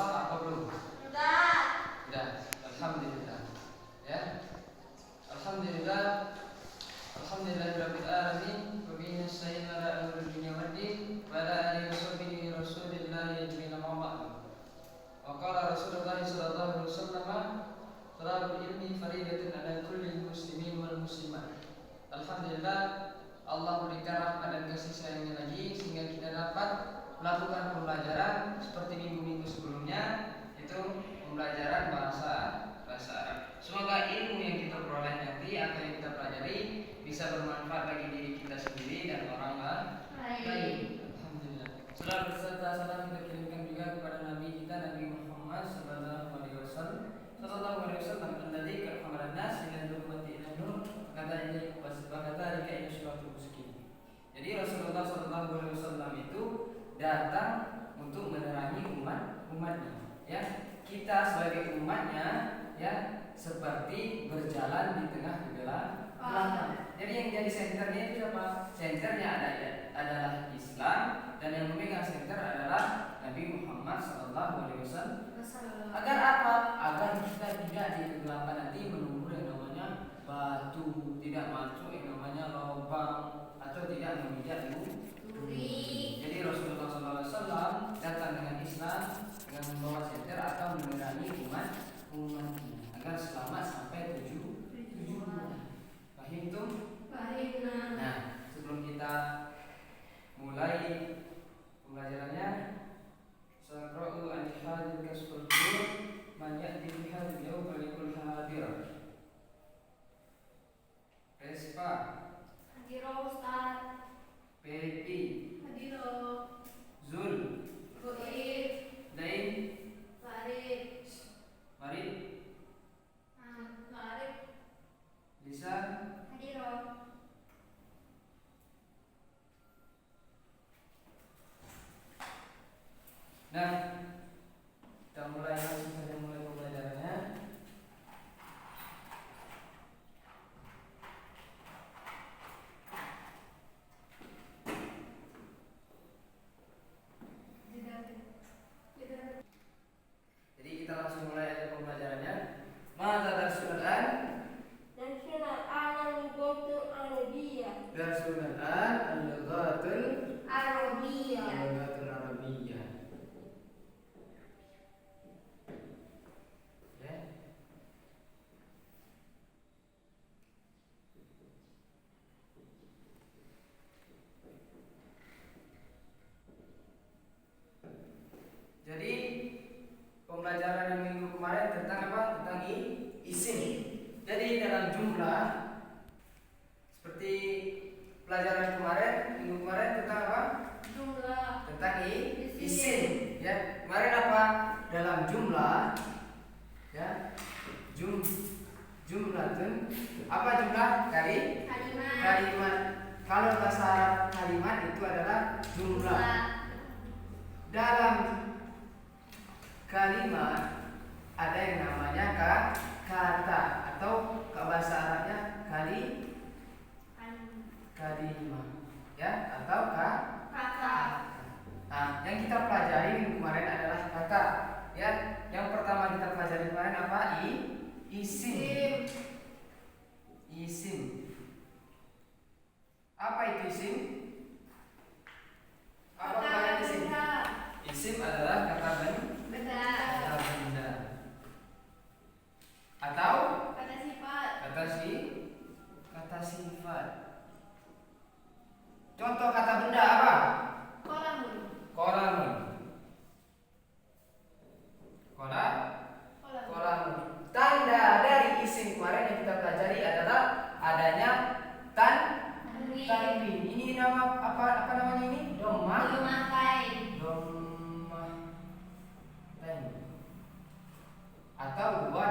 sah apa belum? Sudah. Alhamdulillah. Ya. Alhamdulillah. Alhamdulillahirabbil alamin. Wa bihi nasta'inu ala umuri dunya waddin. Wa ala alihi washabbihi rasulillah ajmain amma ba'du. Wa qala Rasulullah sallallahu alaihi wasallam, "Talabul ilmi fariidatun 'ala kulli muslimin wal muslimat." Alhamdulillah, Allah berikan rahmat dan kasih sayangnya lagi sehingga kita dapat melakukan pembelajaran seperti minggu-minggu sebelumnya, itu pembelajaran bahasa Arab. Semoga ilmu yang kita peroleh nanti atau yang kita pelajari bisa bermanfaat bagi diri kita sendiri dan orang lain. Alhamdulillah. Salam beserta salam kita kirimkan juga kepada Nabi kita, Nabi Muhammad sallallahu alaihi wasallam. Alladzi khalaqan nas min dhulumati ila nur, kata ini kata ini suatu miskin. Jadi Rasulullah sallallahu alaihi wasallam itu datang untuk menerangi umatnya. Ya, kita sebagai umatnya ya seperti berjalan di tengah kegelapan. Jadi yang jadi senternya itu apa? Senternya adalah Islam dan yang memegang senter adalah Nabi Muhammad sallallahu alaihi wasallam. Agar apa? Agar kita tidak di kegelapan nanti menunggu yang namanya batu, tidak masuk yang namanya lubang atau tidak memijak duri. Jadi Rasulullah SAW datang dengan Islam, dengan membawa senter atau menerangi umatnya agar selamat sampai 7 bulan. Paham tuh? Paham. Nah, sebelum kita mulai pembelajarannya, Saqra'u al-hadil kasful jur man ya'ti bihadil yawm balikul hadir. Respa Hadiro Ustaz. Pepi Hadiro. Zul Goib. Dain Farid. Mari Farid. Lisa Hadiro. Nah, kita mulai langsung saja mulai pembelajarannya. Jadi kita langsung mulai aja pembelajarannya. Mata darsul an? Darsul an al-lughatul arabiyyah. Darsul an al-lughatul Arabiyyah. Al-lughatul arabiyyah. Ya. Jadi pembelajaran yang minggu kemarin tentang apa? Tentang isim. Jadi dalam jumlah seperti pelajaran kemarin, minggu kemarin tentang apa? Jumlah. Tentang isim. Ya, kemarin apa? Dalam jumlah ya. Jumlatun. Apa jumlah? Kalimat. Kalau bahasa Arab kalimat itu adalah jumlah. Dalam kalimat ada yang namanya kata atau ke bahasa Arabnya kalimah ya atau Kata. Nah, yang kita pelajari minggu kemarin adalah kata ya. Yang pertama kita pelajari kemarin apa? Isim. Apa itu isim? Apa kalian isim? Isim adalah kata benda atau kata sifat. Contoh kata benda apa? Kolamun. Tanda dari isim kemarin yang kita pelajari adalah adanya tanwin. Ini nama apa namanya ini? Domatain. Atau dua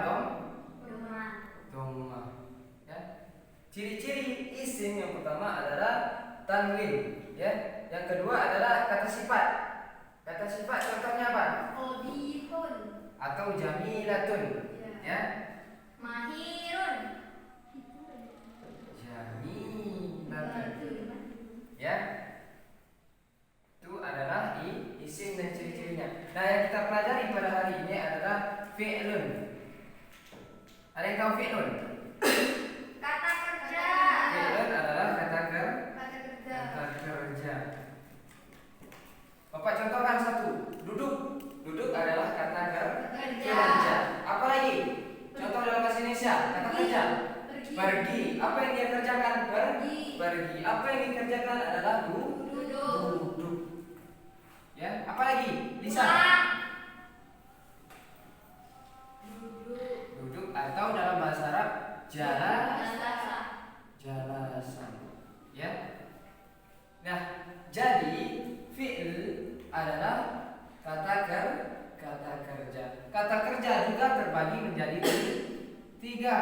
doma. Ya. Ciri-ciri isim yang pertama adalah tanwin, ya. Yang kedua adalah kata sifat. Kata sifat contohnya apa? Qadihun. Atau jamilatun, ya. Mahirun. Jamilatun. Ya. Itu adalah isim dan ciri-cirinya. Nah, yang kita pelajari pada hari ini adalah fi'lun. Ada yang tahu fi'lun? Kata kerja. Fi'lun adalah kata Kata kerja. Bapak contohkan satu. Duduk. Duduk adalah kata kerja. Apa lagi? Contoh dalam bahasa Indonesia, kata kerja. Pergi. Apa yang dia kerjakan? Pergi. Apa yang dikerjakan adalah duduk. Ya, apa lagi? Lisa. Duduk atau dalam bahasa Arab jalasan. Ya. Nah, jadi fi'il adalah kata kerja. Kata kerja juga terbagi menjadi tiga.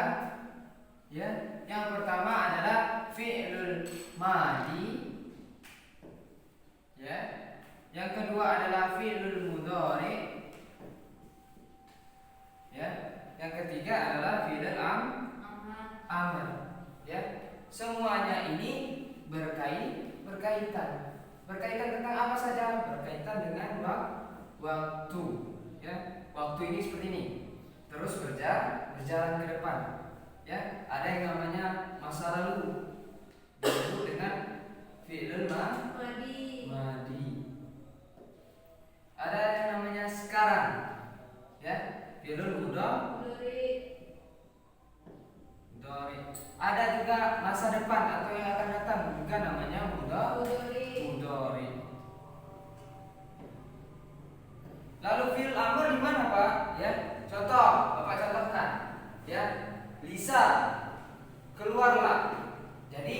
Ya, yang pertama adalah fi'lul madi. Ya. Yang kedua adalah fi'lul mudhari. Ya. Yang ketiga adalah fi'lul amr. Ya. Semuanya ini berkaitan. Berkaitan tentang apa saja? Berkaitan dengan waktu. Ya. Waktu ini seperti ini. Terus berjalan ke depan. Ya, ada yang namanya masa lalu. Disebut dengan fi'lul madi. Ada yang namanya sekarang. Ya, fi'lul mudhari. Ada juga masa depan atau yang akan datang juga namanya mudhari. Lalu fi'il amr di mana, Pak? Ya, contoh, Bapak contohkan. Ya, Lisa, keluarlah. Jadi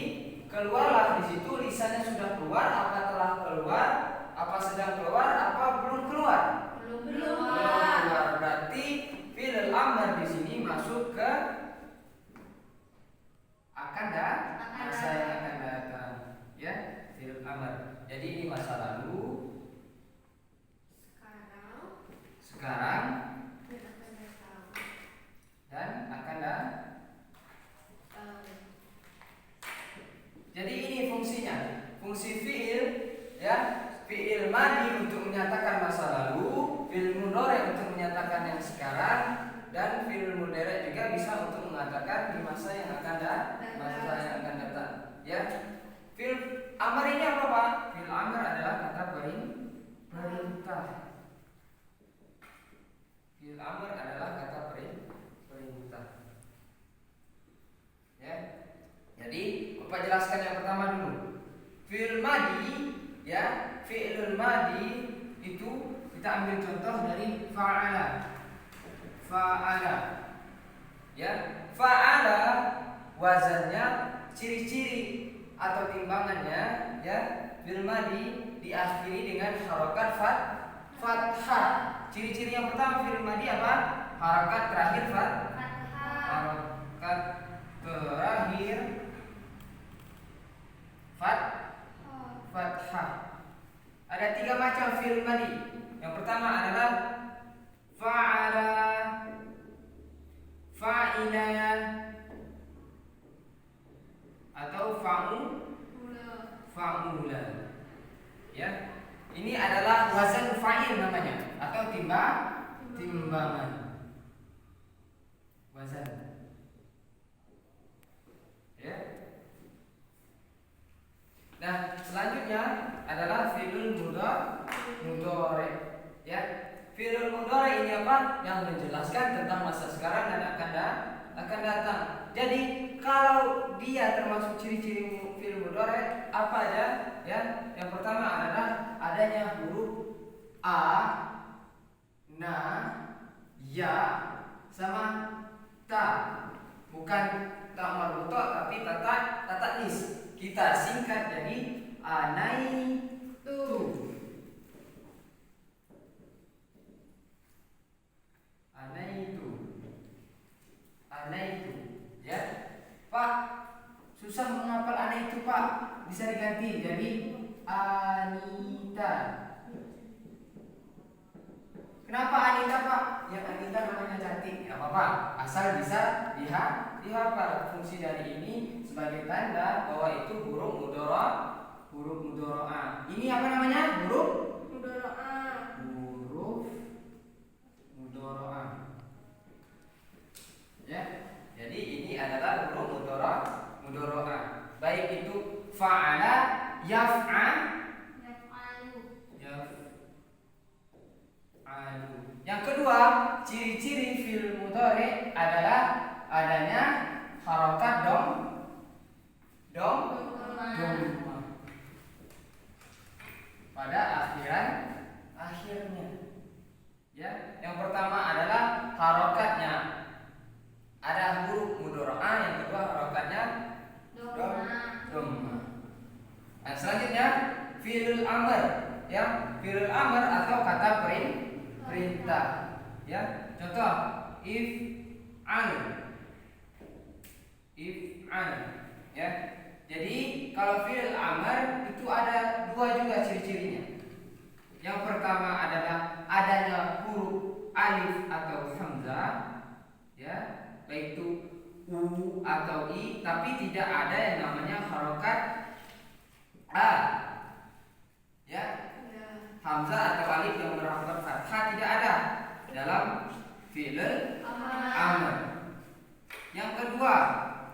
keluarlah di situ lisanya sudah keluar, apa telah keluar, apa sedang keluar, apa belum keluar? Belum Keluar. Berarti fi'il amr di sini masuk ke masa yang akan datang. Ya, fi'il amr. Jadi ini masa lalu, sekarang dan akan datang. Jadi ini fungsinya. Fungsi fi'il, ya, fi'il madi untuk menyatakan masa lalu, fi'il mudhari untuk menyatakan yang sekarang, dan fi'il mudhari juga bisa untuk mengatakan di masa yang akan datang. Ya. Fi'il amr ini apa, Pak? Fi'il amr adalah kata perintah. Fi'il amr adalah kata perintah. Ya. Jadi, Bapak jelaskan yang pertama dulu. Fi'il madi, ya, fi'ilul madi itu kita ambil contoh dari fa'ala. Ya, fa'ala wazannya, ciri-ciri atau timbangannya, ya, fi'il madi diakhiri dengan harokat fathah. Ciri-ciri yang pertama fi'il madi apa? Harokat terakhir harokat terakhir fathah. Ada 3 macam fi'il madi. Yang pertama adalah fa'ala, fa'ila, atau fa'ula. Ya. Ini adalah wazan fa'il namanya atau timbangan. Wazan. Ya. Nah, selanjutnya adalah fi'lul mudhari. Ya. Fi'lul mudhari ini apa? Yang menjelaskan tentang masa sekarang dan akan datang. Jadi, kalau dia termasuk ciri-ciri fi'il mudhari apa aja? Ya. Yang pertama adalah adanya huruf a, na, ya, sama ta. Bukan ta marbuta tapi ta nis. Kita singkat jadi anaitu. Anaitu. Ya. Pak, susah menghafal anaitu, Pak. Bisa diganti jadi Anita. Kenapa Anita, Pak? Ya, Anita namanya cantik. Ya, apa-apa, asal bisa dihafal. Fungsi dari ini sebagai tanda bahwa itu huruf huruf mudhara'a. Ini apa namanya? Huruf Mudoroa. mudhara'a. Ya. Jadi ini adalah huruf mudhara'a. Baik itu fa'ala, yaf'al, yang kedua, ciri-ciri fi'il mudhari adalah adanya harokat dom pada akhirnya. Ya, yang pertama adalah harokatnya. Ada huruf mudhara'a, yang kedua harokatnya dhamma. Nah, selanjutnya fi'il amr, ya, fi'il amr atau kata perintah. Ya, contoh if'al, ya. Jadi kalau fi'il amr itu ada dua juga ciri-cirinya. Yang pertama adalah adanya huruf alif atau hamzah, ya, baik itu u atau i, tapi tidak ada yang namanya harokat a, ya. Hamzah atau alif yang berharokat fathah tidak ada dalam fi'il amr. Yang kedua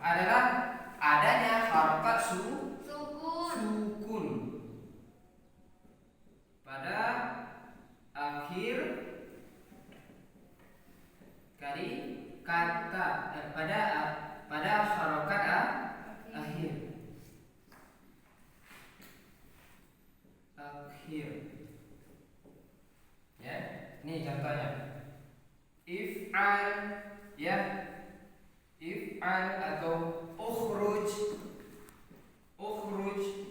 adalah adanya harokat sukun pada akhir kata, pada harokat akhir. Ya, ini contohnya. If'al, ya, if'al atau ukhruj, ukhruju,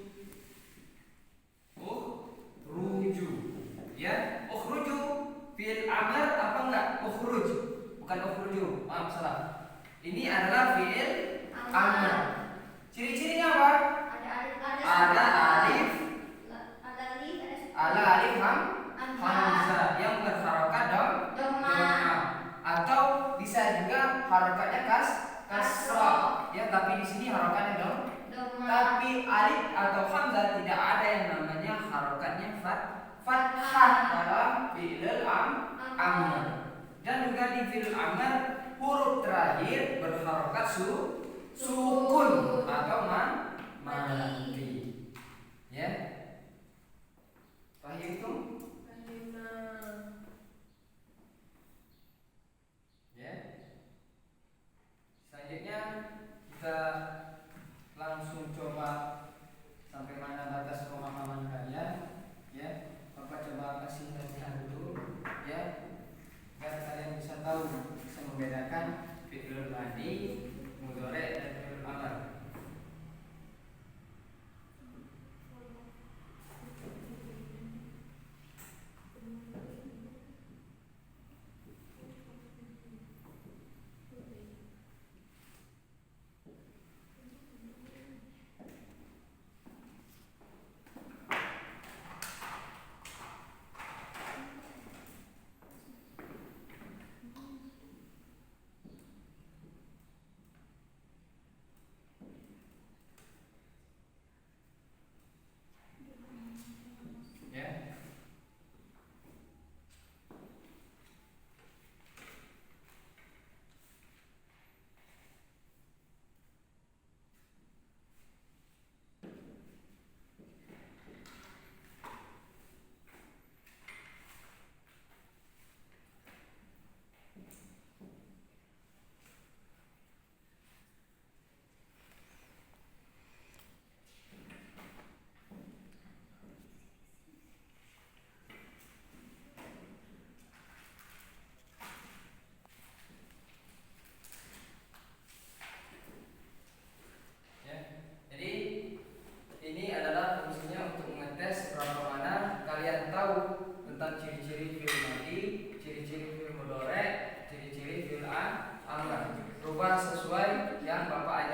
ya. Ukhruju fi'il amr apa enggak? Ukhruj, bukan ukhruju. Maaf, salah. Ini adalah fi'il amr. Ciri-cirinya apa? Ada alif, hamzah yang berharokat dhamma, atau bisa juga harokatnya kasrah, ya, tapi di sini harokatnya dhamma. Tapi alif atau hamzah tidak ada yang namanya harokatnya fathah dalam fi'il amr. Dan juga di fi'il amr huruf terakhir berharokat sukun atau mati. Ya. Paham itu? Ya. Selanjutnya kita langsung coba sampai mana batas pemahaman kalian, ya. Bapak coba kasih latihan dulu, ya, agar kalian bisa tahu, bisa membedakan fi'il madi, mudhari dan fi'il amr. Ya. Ya. Jadi ini adalah fungsinya untuk mengetes berapa mana kalian tahu tentang ciri-ciri fi'il madi, ciri-ciri fi'il mudhari, ciri-ciri fi'il amr. Rubah sesuai yang Bapak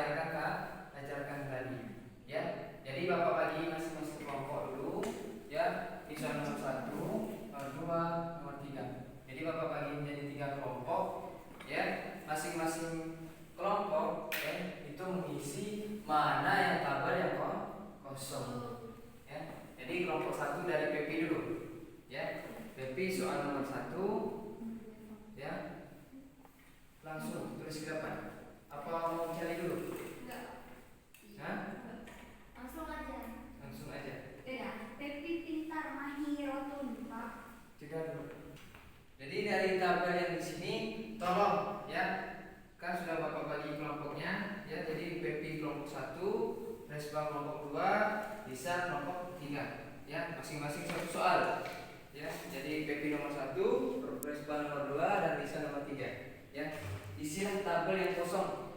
ajarkan tadi. Ya. Jadi Bapak bagi masing-masing kelompok dulu, ya. Bisa nomor 1, nomor 2, nomor 3. Jadi Bapak bagi menjadi 3 kelompok, ya. Masing-masing kelompok, ya, itu mengisi mana yang tabel yang kosong. Jadi kelompok 1 dari PP dulu. Ya. PP soal nomor 1. Ya. Langsung tulis ke depan. Apa mau cari dulu? Enggak. Hah? Langsung aja. Langsung aja. Ya, Pepi pintar mahirotun, Pak. Tidak dulu. Jadi dari tabel yang di sini tolong ya. Kan sudah Bapak bagi kelompoknya ya. Jadi PP kelompok 1, Respa kelompok 2, Lisa kelompok 3. Ya, masing-masing satu soal. Ya, jadi PP nomor 1, Respa nomor 2 dan Lisa nomor 3. Ya. Isilah tabel yang kosong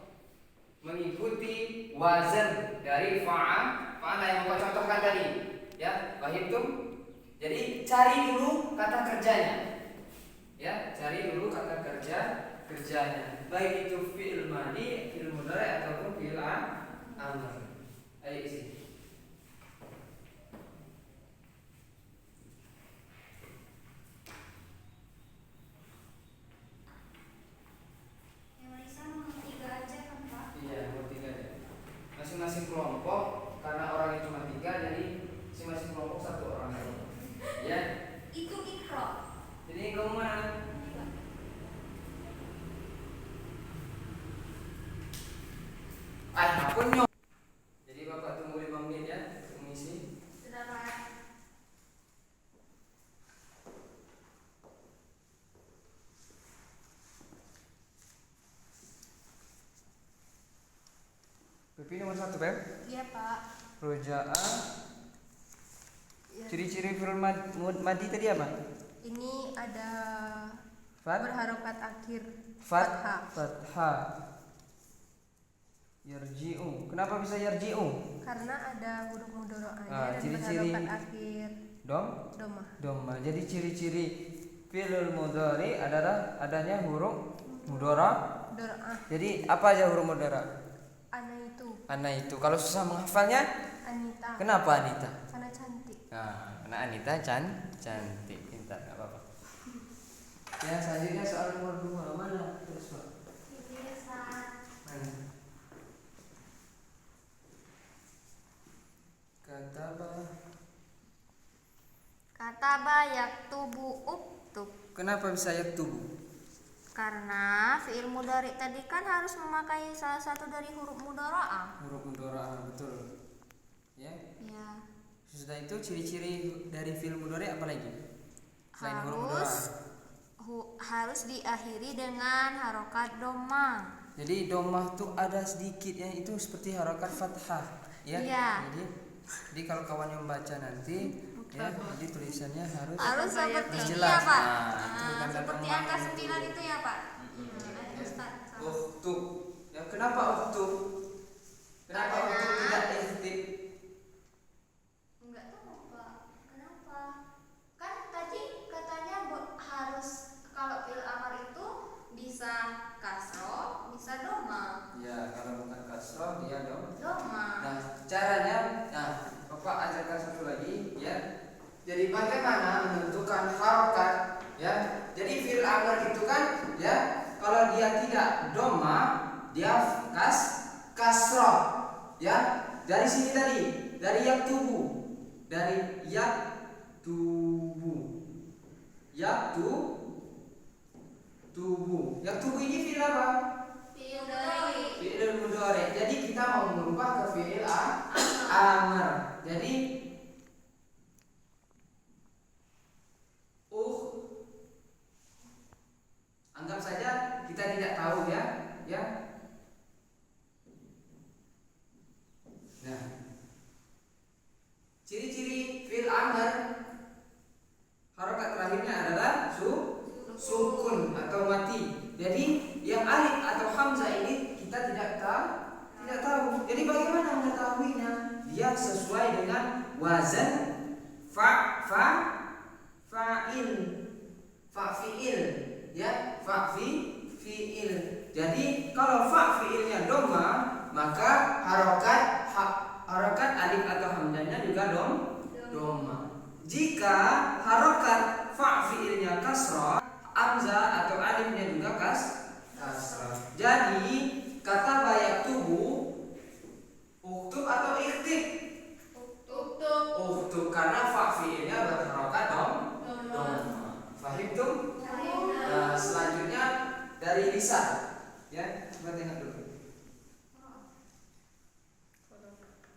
mengikuti wazan dari fa'ala yang Bapak contohkan tadi. Ya, paham tuh? Jadi cari dulu kata kerjanya. Ya, cari dulu kata kerjanya. Baik itu fi'il madhi, fi'il mudhari ataupun fi'il amr. Ayo isi. Masing-masing kelompok karena orangnya cuma 3 jadi masing-masing kelompok 1 orang. Ya. Itu ikro. Jadi kamu mana? Aku nyok. Jadi Bapak tunggu 5 menit ya untuk mengisi. Sudah, Pak. PP nomor 1, Beb. Iya, Pak. Roja'a. Ya. Ciri-ciri fi'il madhi tadi apa? Ini ada Fat, berharokat akhir. fathah. Yarji'u. Kenapa bisa yarji'u? Karena ada huruf mudhoro'ahnya dan ciri-ciri berharokat akhir. Domah. Doma. Jadi ciri-ciri fi'il mudhari adalah adanya huruf mudhara. Doro'ah. Jadi apa aja huruf mudhara? Ana itu. Kalau susah menghafalnya? Anita. Kenapa Anita? Karena cantik. Nah, karena Anita cantik. Pintar, enggak apa-apa. Ya, selanjutnya soal nomor 2. Mana? Terus, Pak. Mana? Kataba yaktubu uktub. Kenapa bisa yaktubu? Karena fi'il mudhari tadi kan harus memakai salah satu dari huruf mudhari'ah. Huruf mudhari'ah, betul. Ya. Ya. Sudah itu ciri-ciri dari fi'il mudhari apa lagi? Selain huruf mudhari'ah. Harus diakhiri dengan harokat domah. Jadi domah tuh ada sedikit ya, itu seperti harokat fathah, ya. Iya. Jadi kalau kawannya membaca nanti, ya, jadi tulisannya harus seperti ini jelas. ya, Pak. Nah, seperti angka 9 itu ya, Pak. Uktub. Ya, kenapa uktub? Kenapa uktub tidak ikhtif? Enggak tahu, Pak. Kenapa? Kan tadi katanya harus kalau fi'il amar itu bisa kasroh, bisa doma. Ya, kalau bukan kasroh dia Doma. Nah, caranya, Bapak ajarkan satu lagi, ya. Jadi bagaimana menentukan harokat, ya? Jadi fi'il amr itu kan, ya, kalau dia tidak doma, dia kasroh, ya. Dari sini tadi, dari yaktubu, yaktubu ini fi'il apa? Fi'il mudhari. Jadi kita mau merubah ke fi'il amr. Jadi anggap saja kita tidak tahu ya. Nah, ciri-ciri fi'il amr harokat terakhirnya adalah sukun atau mati. Jadi yang alif atau hamzah ini kita tidak tahu. Jadi bagaimana mengetahuinya? Dia sesuai dengan wazan fa'fi'il, ya, fa'fi'il. Jadi kalau fa'fi'ilnya doma, maka harokat alif atau hamzahnya juga doma. Jika harokat fa'fi'ilnya kasrah, hamzah atau alifnya juga kasrah. Jadi kata yaktubu uktub atau ikhtib? Uktub karena dari lisan. Ya, coba tengok dulu.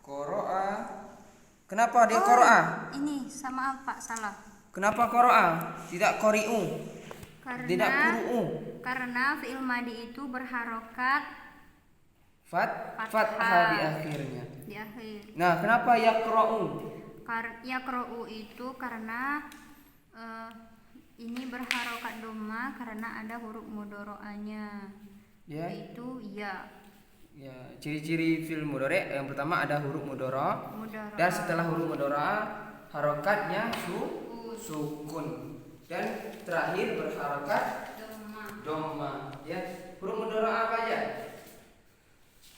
Qoro'a. Kenapa dia qoro'a? Ini sama apa? Salah. Kenapa qoro'a? Tidak qori'u. Tidak qur'u. Karena fi'il madi itu berharokat Fathah di akhirnya. di akhir. Nah, kenapa yaqra'u? Yaqra'u itu karena ini berharokat doma karena ada huruf mudoro'anya. Ya. Yaitu ya. Ya, ciri-ciri fi'il mudhari' yang pertama ada huruf mudhara'. Dan setelah huruf mudhara' harokatnya sukun. Dan terakhir berharokat dhamma. Ya, huruf mudhara' apa aja?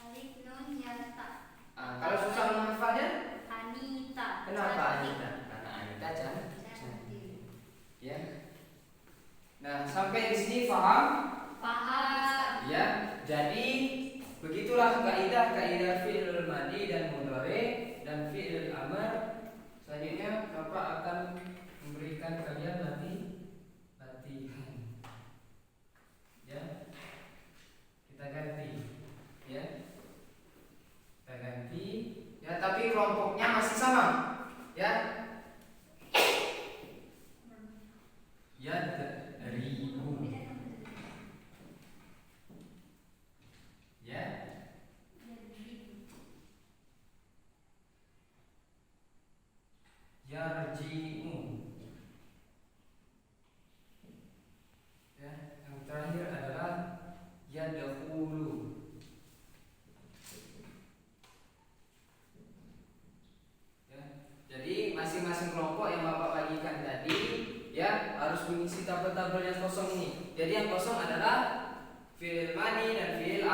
Alif, nun, ya, ta. Kalau susah menghafalnya? Anita. Kenapa Anita? Karena Anita cantik. Ya. Nah, sampai di sini paham? Paham. Ya, jadi begitulah kaidah fi'il madi dan mudhari dan fi'il amr. Selanjutnya Bapak akan memberikan kalian latihan. Ya. Kita ganti. Ya. Kita ganti. Ya, tapi kelompoknya masih sama. Ya. Yadribu. Ya. Yarji'u. Ya, yang terakhir adalah yadkhulu. Ya. Jadi masing-masing kelompok yang Bapak bagikan tadi ya harus mengisi tabel-tabel yang kosong ini. Jadi yang kosong adalah fi'il madi dan fi'il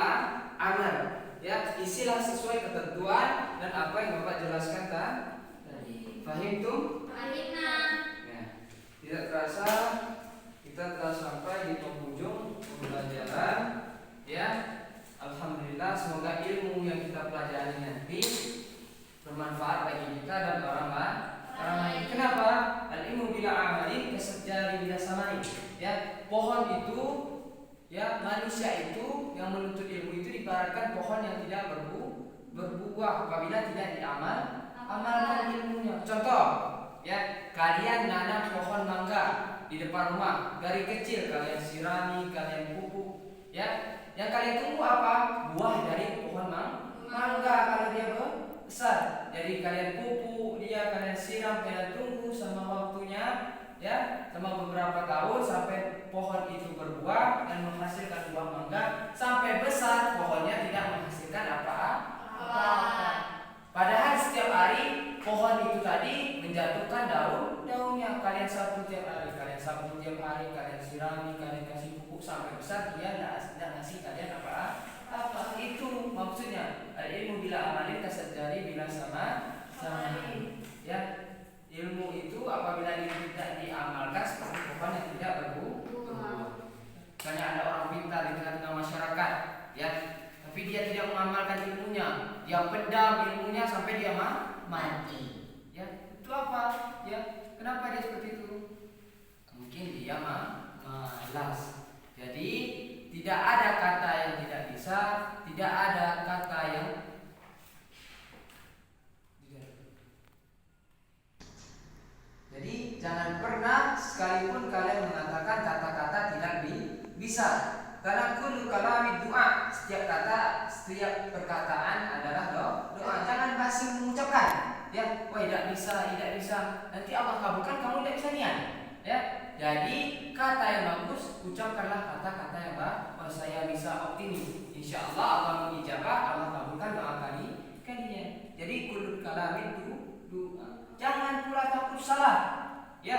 amr. Ya, isilah sesuai ketentuan dan apa yang Bapak jelaskan tadi. Fahim tuh? Fahimna. Ya, tidak terasa kita telah sampai di penghujung pembelajaran. Ya, alhamdulillah semoga ilmu yang kita pelajari nanti bermanfaat bagi kita dan orang lain. Kenapa? Al-ilmu bila amali kasajari bila samani. Ya, pohon itu ya, manusia itu yang menuntut ilmu itu diibaratkan pohon yang tidak berbuah apabila tidak amalkan ilmunya. Contoh, ya, kalian nanam pohon mangga di depan rumah. Dari kecil kalian sirami, kalian pupuk, ya. Yang kalian tunggu apa? Buah dari pohon mangga kalau dia besar. Jadi kalian pupuk dia, kalian siram, kalian tunggu sama waktunya, ya, sama beberapa tahun sampai pohon itu berbuah dan menghasilkan buah mangga. Sampai besar pohonnya tidak menghasilkan apa-apa. Padahal setiap hari pohon itu tadi menjatuhkan daunnya. Kalian sapu tiap hari, kalian sirami, kalian kasih pupuk sampai besar, dia tidak ngasih kalian apa. Itu maksudnya ilmu bila amalin kasajari bila sama. Ya, ilmu itu apabila tidak diamalkan seperti pohon yang tidak berbuah. Banyak ada orang pintar di tengah-tengah masyarakat, ya, tapi dia tidak mengamalkan ilmunya, dia pendam ilmunya sampai dia mati. Ya, itu apa? Ya, kenapa dia seperti itu? Mungkin dia malas. Jadi tidak ada kata yang tidak bisa, tidak ada kata yang Jadi jangan pernah sekalipun kalian mengatakan kata-kata tidak bisa. Karena kullu kalami doa, setiap perkataan adalah doa. Jangan basi mengucapkan. Ya, wah tidak bisa. Nanti Allah kabulkan, kamu tidak bisa niat. Ya. Jadi kata yang bagus ucapkanlah kata-kata yang baik. Oh, saya bisa optimis. Insya Allah Allah mengijabah, Allah kabulkan doa kalian. Jadi kullu kalami doa. Jangan pula takut salah. Ya.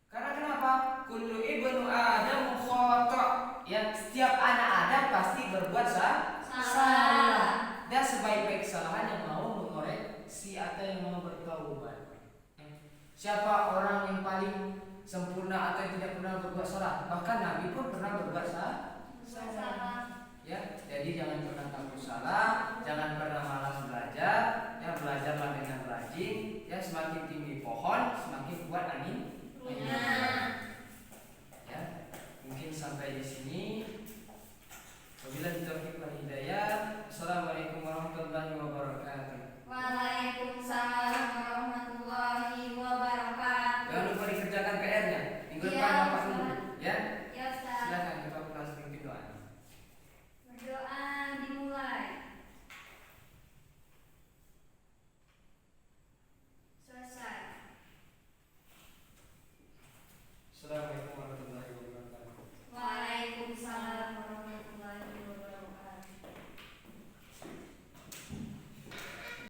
Karena kenapa? Kullu ibnu Adam khata'. Ya, setiap anak Adam pasti berbuat salah. Dan sebaik-baik kesalahan yang mau mengoreksi atau yang mau bertaubat. Siapa orang yang paling sempurna atau yang tidak pernah berbuat salah? Bahkan Nabi pun pernah berbuat salah. Ya, jadi jangan pernah takut salah, jangan pernah malas belajar. Ya, belajarlah dengan rajin. Ya, semakin tinggi pohon, semakin kuat angin. Ya, mungkin sampai di sini. Apabila kita